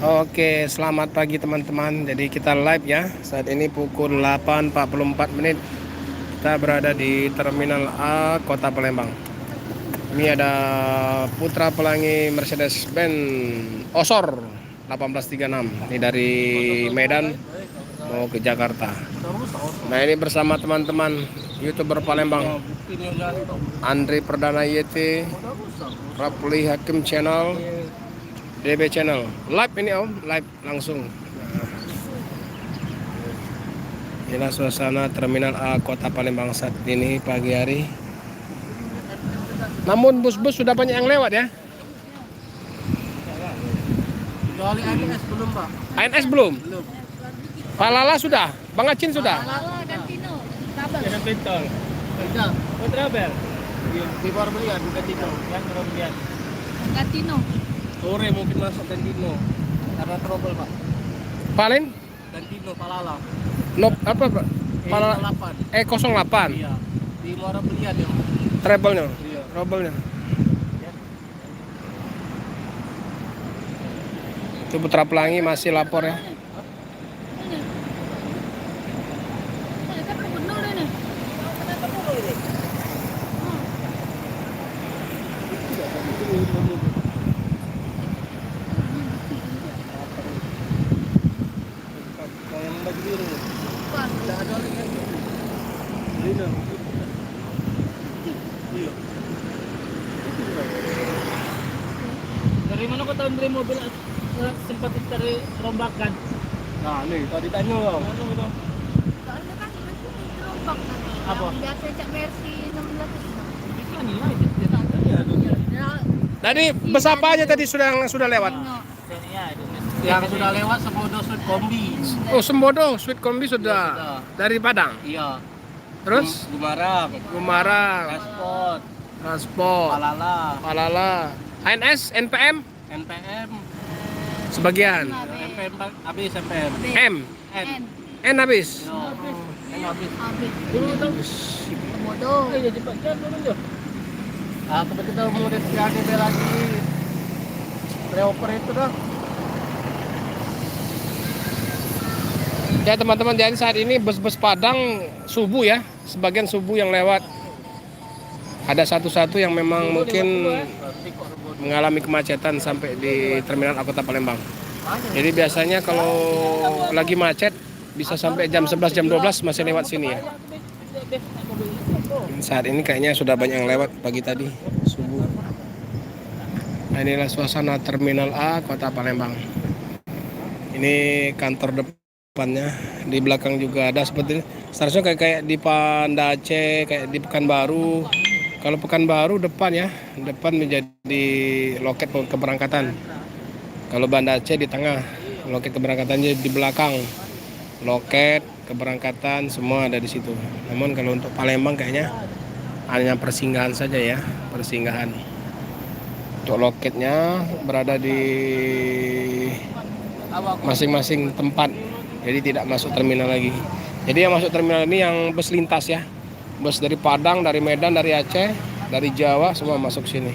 Oke, selamat pagi teman-teman. Jadi kita live ya. Saat ini pukul 8.44 menit. Kita berada di Terminal A Kota Palembang. Ini ada Putra Pelangi Mercedes-Benz Osor 1836. Ini dari Medan mau ke Jakarta. Nah, ini bersama teman-teman YouTuber Palembang. Andri Perdana YT, Rapli Hakim Channel, DB Channel. Live ini Om, live langsung. Inilah suasana Terminal A Kota Palembang saat ini pagi hari. Namun bus-bus sudah banyak yang lewat ya. Kecuali ANS belum, Pak. ANS belum? Belum. Palala sudah? Bang Acin sudah? Palala dan Tino. Tabel. Yang pentol. Kerja. Kontrabel. Di luar belian, di Gantino. Yang luar belian. Gatino. Sore mungkin masuk Gantino. Karena trouble, Pak. Paling? Gantino, Palala. Apa Pak? Palala 08. 08. Iya. Di luar belian ya. Treble-nya. Iya. Trouble-nya. Itu Putra Pelangi masih lapor ya. Yang baju biru. Tidak ada lagi kan? Lino. Iya. Dari mana kau tahu beli mobil sempat cari rombakan? Nah, nih tadi tanya loh. Soalnya kan itu terombak. Apa? Biasa cek Mercy 16 itu. Kan iya, dia tanya ya. Tadi bus apa aja tadi sudah lewat? Yang sudah lewat Sembodo Sweet Kombi. Oh, Sembodo, Sweet Kombi sudah. Sudah. Dari Padang. Iya. Terus Gumarang, Gumarang, Transport, Transport, Palala, Palala, ANS, NPM NPM, sebagian. NPM habis NPM. M, N. N habis. N habis. Abis. Dulu tuh. Komodo. Ayo cepat kan dulu ya. Ah, kebetulan mau ada lagi. Pre-operator dah. Ya teman-teman, jadi saat ini bus-bus Padang subuh ya, sebagian subuh yang lewat. Ada satu-satu yang memang mungkin mengalami kemacetan sampai di Terminal A Kota Palembang. Jadi biasanya kalau lagi macet bisa sampai jam 11, jam 12 masih lewat sini ya. Saat ini kayaknya sudah banyak yang lewat pagi tadi, subuh. Nah, inilah suasana Terminal A Kota Palembang. Ini kantor depannya, di belakang juga ada seperti ini. Seharusnya kayak di Banda Aceh, kayak di Pekanbaru. Kalau Pekanbaru depan ya, depan menjadi loket keberangkatan. Kalau Banda Aceh di tengah, loket keberangkatannya di belakang. Loket keberangkatan semua ada di situ. Namun kalau untuk Palembang kayaknya hanya persinggahan saja ya, persinggahan. Untuk loketnya berada di masing-masing tempat, jadi tidak masuk terminal lagi. Jadi yang masuk terminal ini yang bus lintas ya, bus dari Padang, dari Medan, dari Aceh, dari Jawa semua masuk sini.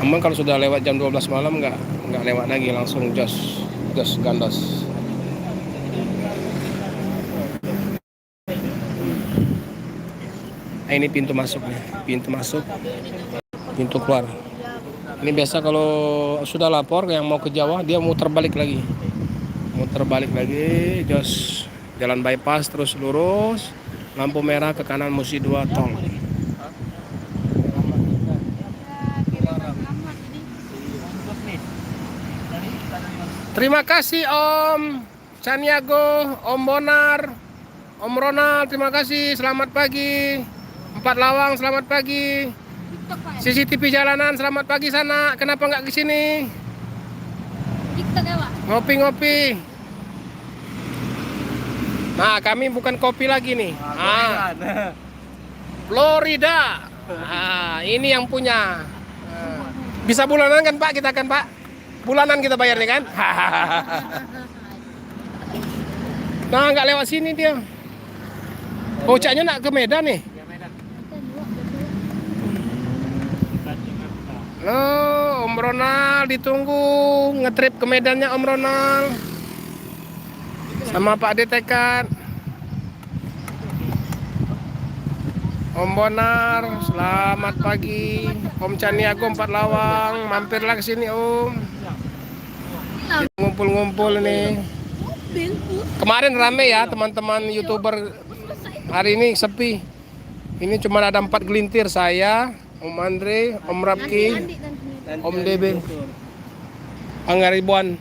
Namun kalau sudah lewat jam 12 malam nggak lewat lagi, langsung jos gandos. Nah, ini pintu masuknya, pintu masuk, pintu keluar. Ini biasa kalau sudah lapor yang mau ke Jawa dia muter balik lagi, jos jalan bypass terus lurus, lampu merah ke kanan Musi 2 tol. Terima kasih Om Caniago, Om Bonar, Om Ronald, terima kasih. Selamat pagi. 4 Lawang, selamat pagi. CCTV jalanan, selamat pagi sana. Kenapa nggak ke sini? TikTok ya, Pak. Ngopi-ngopi. Nah, kami bukan kopi lagi nih. Florida. Nah, ini yang punya. Bisa bulanan kan Pak? Kita kan Pak? Bulanan kita bayar nih kan? Nah, nggak lewat sini dia. Bocahnya nak ke Medan nih. Halo, Om Ronald ditunggu ngetrip ke Medannya Om Ronald sama Pak Detekan. Om Bonar, selamat pagi. Om Caniago 4 Lawang, mampirlah ke sini Om. Kita ngumpul-ngumpul nih. Mobil pun Kemarin rame ya teman-teman YouTuber. Hari ini sepi. Ini cuma ada 4 gelintir, saya, Om Andre, Om Rapki, nanti. Om DB, Angga Ribuan.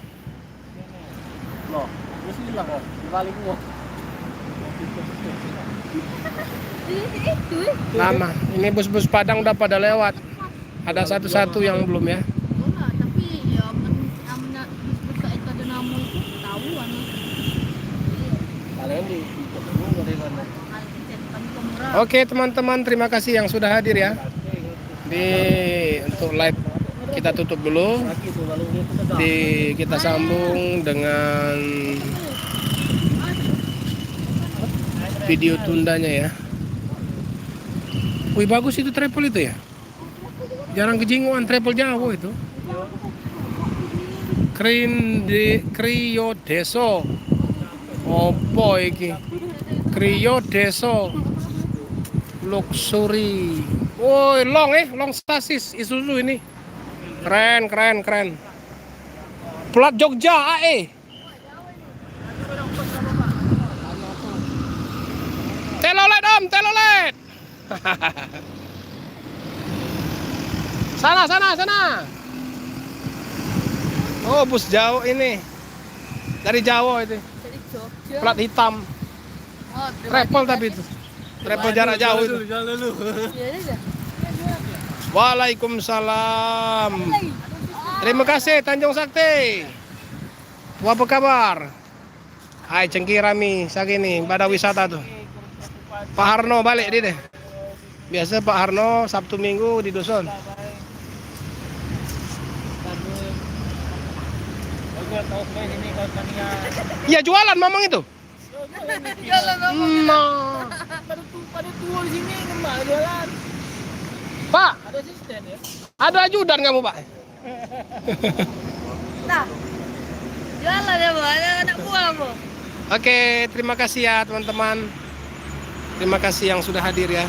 Loh, terus hilang kok. Balik gua. Itu. Lama. Ini bus-bus Padang udah pada lewat. Ada satu-satu yang belum ya. Bola, tapi ya amna bisa itu ada nama itu tahu anu. Kalian di ketemu dari mana? Mahal kecil kan murah. Oke teman-teman, terima kasih yang sudah hadir ya. Untuk live kita tutup dulu. Kita sambung dengan video tundanya ya. Wih bagus itu travel itu ya. Jarang kejinguan travel Jawa itu. Kriyo Deso. Opo iki? Kriyo Deso. Luxury. Woi, long stasis Isuzu ini. Keren. Plat Jogja AE. Telolet Om, telolet. Sana. Oh, bus Jawa ini. Dari Jawa itu. Jadi Jogja. Plat hitam. Oh, Travel tapi itu. Travel jarak jauh itu. Jalan lu. Ya udah. Waalaikumsalam. Terima kasih Tanjung Sakti. Apa kabar? Hai Cengkirami, sagini pada wisata tuh. Pak Harno balik dia deh. Biasa Pak Harno Sabtu Minggu di dusun. Iya jualan mamang itu. Jalan apa? Nah, Pada tua di sini enggak jualan. Pak, Ada asisten ya. ada ajudan kamu Pak? Nah. Jalan ya, Bu. Ada anak buah, Bu. Oke, terima kasih ya teman-teman. Terima kasih yang sudah hadir ya.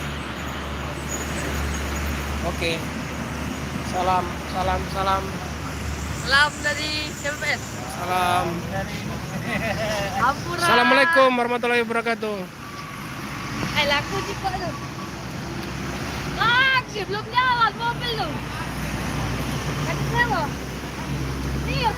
Oke. Salam. Salam dari CPS. Salam. Ampura. Assalamualaikum warahmatullahi wabarakatuh. Laku juga tu. Belum jalan mobil tu. Kata siapa?